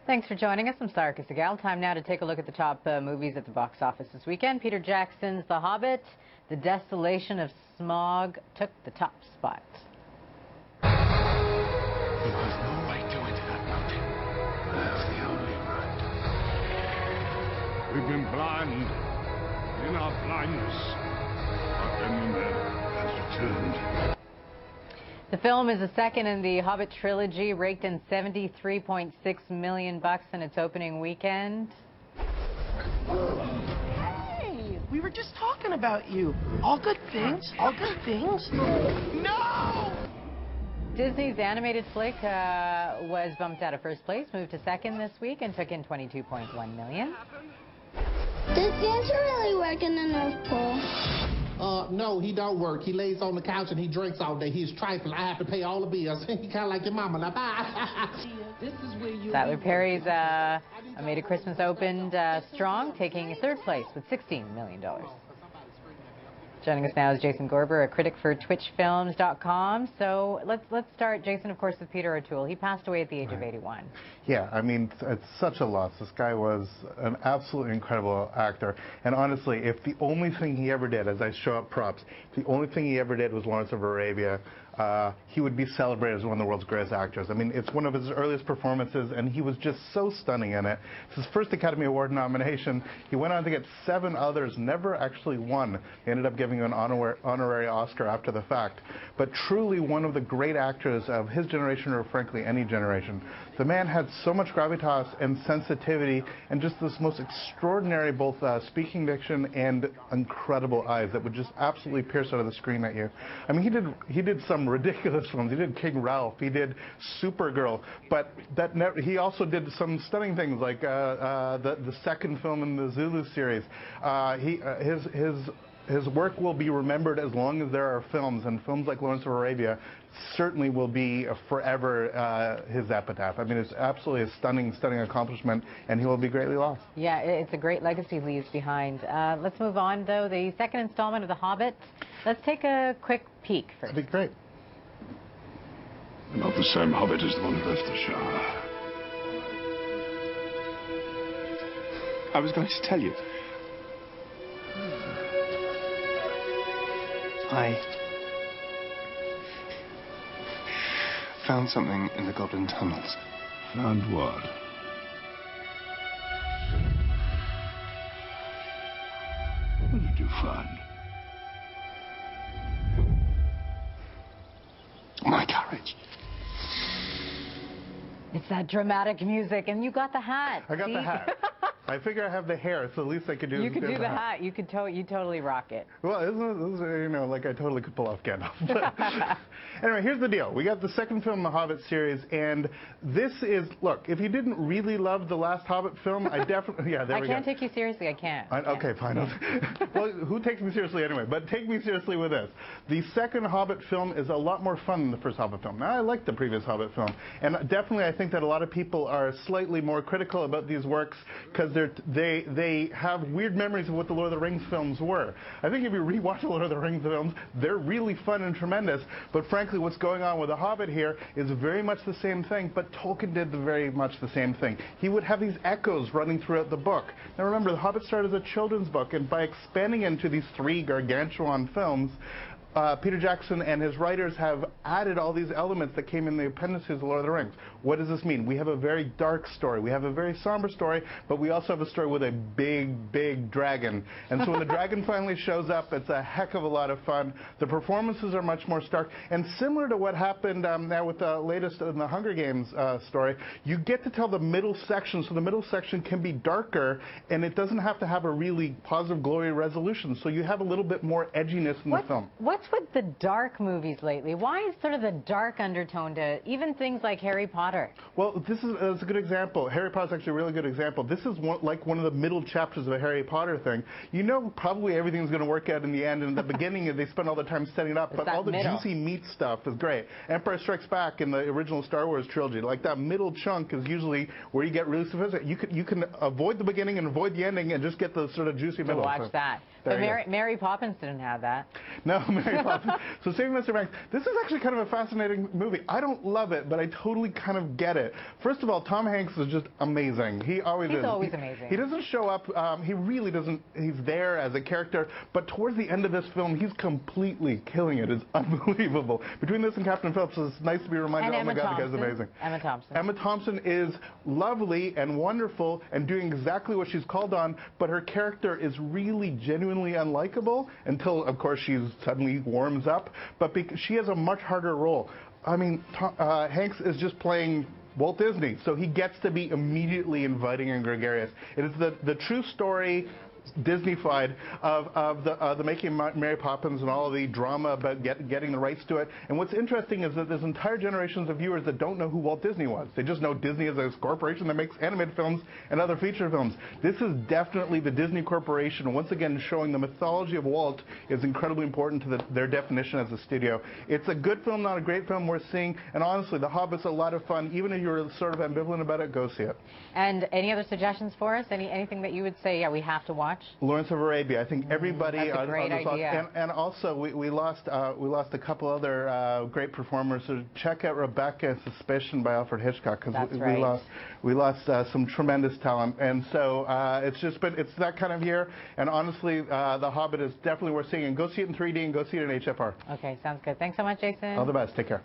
Thanks for joining us. I'm Sarah Segal. Time now to take a look at the top movies at the box office this weekend. Peter Jackson's The Hobbit, The Desolation of Smaug took the top spot. You have no right to enter that mountain. That's the only right. We've been blind in our blindness, but then the man has returned. The film is the second in the Hobbit trilogy, raked in $73.6 million in its opening weekend. Hey, we were just talking about you. All good things, all good things. No! Disney's animated flick was bumped out of first place, moved to second this week, and took in $22.1 million. Does Santa really work in the North Pole? No, he don't work. He lays on the couch and he drinks all day. He's trifling. I have to pay all the bills. He kind of like your mama. Now, bye. Tyler Perry's A Made of Christmas opened strong, taking third place with $16 million. Joining us now is Jason Gorber, a critic for TwitchFilms.com. So let's start, Jason, of course, with Peter O'Toole. He passed away at the age of 81. Yeah, I mean, it's such a loss. This guy was an absolutely incredible actor. And honestly, if the only thing he ever did, as I show up props, the only thing he ever did was Lawrence of Arabia, he would be celebrated as one of the world's greatest actors. I mean, it's one of his earliest performances, and he was just so stunning in it. It's his first Academy Award nomination. He went on to get 7 others, never actually won. He ended up giving an honorary Oscar after the fact. But truly one of the great actors of his generation, or frankly any generation. The man had so much gravitas and sensitivity and just this most extraordinary both speaking diction and incredible eyes that would just absolutely pierce out of the screen at you. I mean, he did some ridiculous films. He did King Ralph. He did Supergirl. But he also did some stunning things like the second film in the Zulu series. His work will be remembered as long as there are films, and films like Lawrence of Arabia certainly will be forever his epitaph. I mean, it's absolutely a stunning, stunning accomplishment, and he will be greatly lost. Yeah, it's a great legacy he leaves behind. Let's move on, though. The second installment of The Hobbit. Let's take a quick peek first. That'd be great. Not the same Hobbit as the one who left the Shire. I was going to tell you. I found something in the Goblin tunnels. Found what? What did you find? My courage. It's that dramatic music, and you got the hat. I got the hat. I figure I have the hair, so the least I could do is do the hat. You totally rock it. Well, isn't it, you know, like I totally could pull off Gandalf. Anyway, here's the deal. We got the second film in the Hobbit series, and this is, look, if you didn't really love the last Hobbit film, I definitely, yeah, there we go. I can't take you seriously. I can't. Okay, fine. Well, who takes me seriously anyway? But take me seriously with this. The second Hobbit film is a lot more fun than the first Hobbit film. Now, I like the previous Hobbit film, and definitely I think that a lot of people are slightly more critical about these works because they have weird memories of what the Lord of the Rings films were. I think if you rewatch the Lord of the Rings films, they're really fun and tremendous, but frankly what's going on with The Hobbit here is very much the same thing, but Tolkien did very much the same thing. He would have these echoes running throughout the book. Now remember, The Hobbit started as a children's book, and by expanding into these 3 gargantuan films, Peter Jackson and his writers have added all these elements that came in the appendices of Lord of the Rings. What does this mean? We have a very dark story. We have a very somber story, but we also have a story with a big, big dragon. And so when the dragon finally shows up, it's a heck of a lot of fun. The performances are much more stark. And similar to what happened now with the latest in the Hunger Games story, you get to tell the middle section, so the middle section can be darker, and it doesn't have to have a really positive, glory resolution. So you have a little bit more edginess in the film. What's with the dark movies lately? Why is sort of the dark undertone to even things like Harry Potter? Well, this is a good example. Harry Potter's actually a really good example. This is like one of the middle chapters of a Harry Potter thing. You know probably everything's going to work out in the end, and in the beginning they spend all the time setting it up, but all the juicy meat stuff is great. Empire Strikes Back in the original Star Wars trilogy, like that middle chunk is usually where you get really sophisticated. You can avoid the beginning and avoid the ending and just get the sort of juicy middle. Watch that. But Mary Poppins didn't have that. No, Mary Poppins. So Saving Mr. Banks, this is actually kind of a fascinating movie. I don't love it, but I totally kind of get it. First of all, Tom Hanks is just amazing. He's always amazing. He doesn't show up. He really doesn't. He's there as a character, but towards the end of this film, he's completely killing it. It's unbelievable. Between this and Captain Phillips, it's nice to be reminded, oh my God, the guy's amazing. Emma Thompson. Emma Thompson is lovely and wonderful and doing exactly what she's called on, but her character is really genuinely unlikable until, of course, she suddenly warms up. But she has a much harder role. I mean, Hanks is just playing Walt Disney, so he gets to be immediately inviting and gregarious. It is the true story, Disney-fied, of the making of Mary Poppins and all of the drama about getting the rights to it. And what's interesting is that there's entire generations of viewers that don't know who Walt Disney was. They just know Disney as a corporation that makes animated films and other feature films. This is definitely the Disney Corporation, once again showing the mythology of Walt is incredibly important to their definition as a studio. It's a good film, not a great film worth seeing. And honestly, The Hobbit's a lot of fun. Even if you're sort of ambivalent about it, go see it. And any other suggestions for us? Anything that you would say, yeah, we have to watch? Lawrence of Arabia. I think everybody that's a great idea. And also we lost a couple other great performers. So check out Rebecca Suspicion by Alfred Hitchcock, because we lost some tremendous talent. And so it's that kind of year. And honestly, The Hobbit is definitely worth seeing. And go see it in 3D and go see it in HFR. Okay, sounds good. Thanks so much, Jason. All the best. Take care.